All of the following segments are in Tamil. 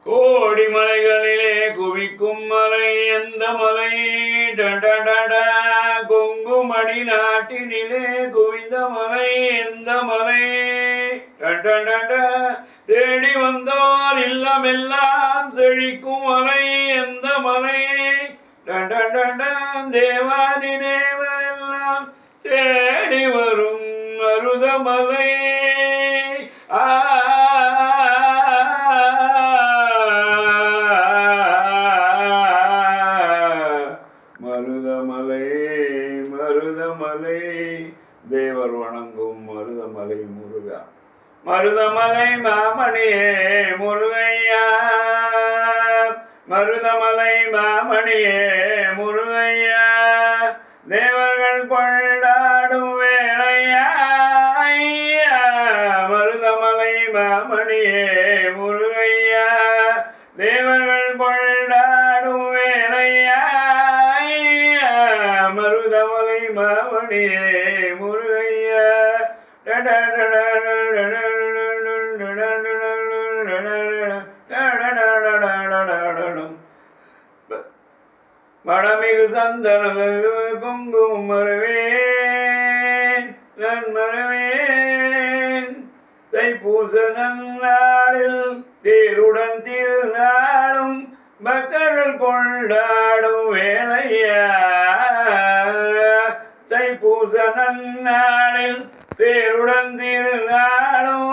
கோடி மலைகளிலே குவிக்கும் மலை எந்த மலை? கொங்குமணி நாட்டினிலே குவிந்த மலை எந்த மலை? தேடி வந்தோர் இல்லமெல்லாம் செழிக்கும் மலை எந்த மலை? தேவாதி தேவரெல்லாம் தேடி வரும் மருதமலை. மருதமலை மருதமலை தேவர் வணங்கும் மருதமலை முருகா. மருதமலை மாமணியே முருகையா. மருதமலை மாமணியே முருகையா. தேவர்கள் கொண்டாடும் வேளையா. மருதமலை மாமணியே முருகையா. தேவர்கள் கொண்டாடும் வேளையா. மருதமலை மாமணியே முருகையா. மடமிகு சந்தன குங்குமம் மறவேன் நான் மறவேன். தைப்பூச நன்னாளில் தேருடன் திருநாளும் மக்கள் கொண்டாடும் வேளையா. தைப்பூச நன்னாளில் தேருடன் திருநாளும்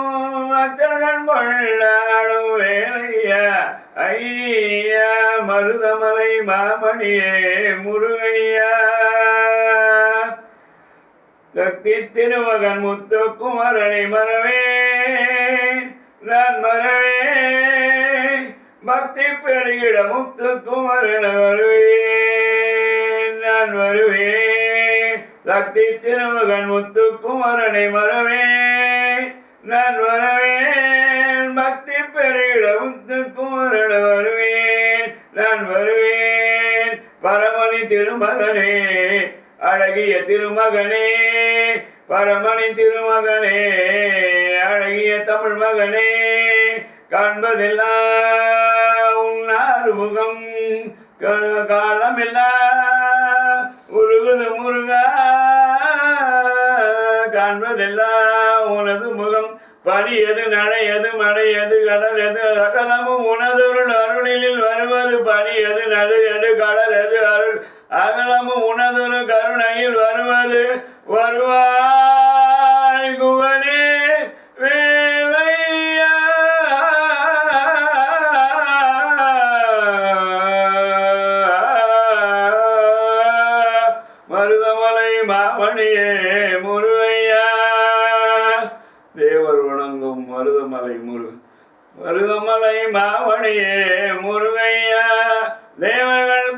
மக்கள் கொண்டாடும் வேளையா. ஐயா மருதமலை மாமணியே முருகையா. சக்தி திருமகன் முத்துக்குமரனை மறவேன் நான் மறவேன். பக்தி பெருகிட முத்துக்குமரன் வருவேன் நான் வருவேன். சக்தி திருமகன் முத்துக்குமரனை மறவேன் நான் வரவேன். பக்தி பெருகிட முத்துக்குமரன் வருவேன் நான் வருவேன். பரமணி திருமகனே அழகிய திருமகனே. பரமணி திருமகனே அழகிய தமிழ் மகனே. காண்பதெல்லாம் உன்னார் முகம் காலமெல்லாம் உருகுது முருகா. காண்பதெல்லாம் உனது முகம். பனியது நடையது மடையது கடலது அகலமும் உனதொருள் அருளில் வருவது. பனியது நடையது கடலது அருள் அகலமும் உனதொரு கருணையில் வருவது. வருவாய் குகனே வேலையா. மருதமலை மாமணியே முருகையா. தேவர் வணங்கும் மருதமலை மருதமலை மாமணியே முருகையா. தேவர்கள்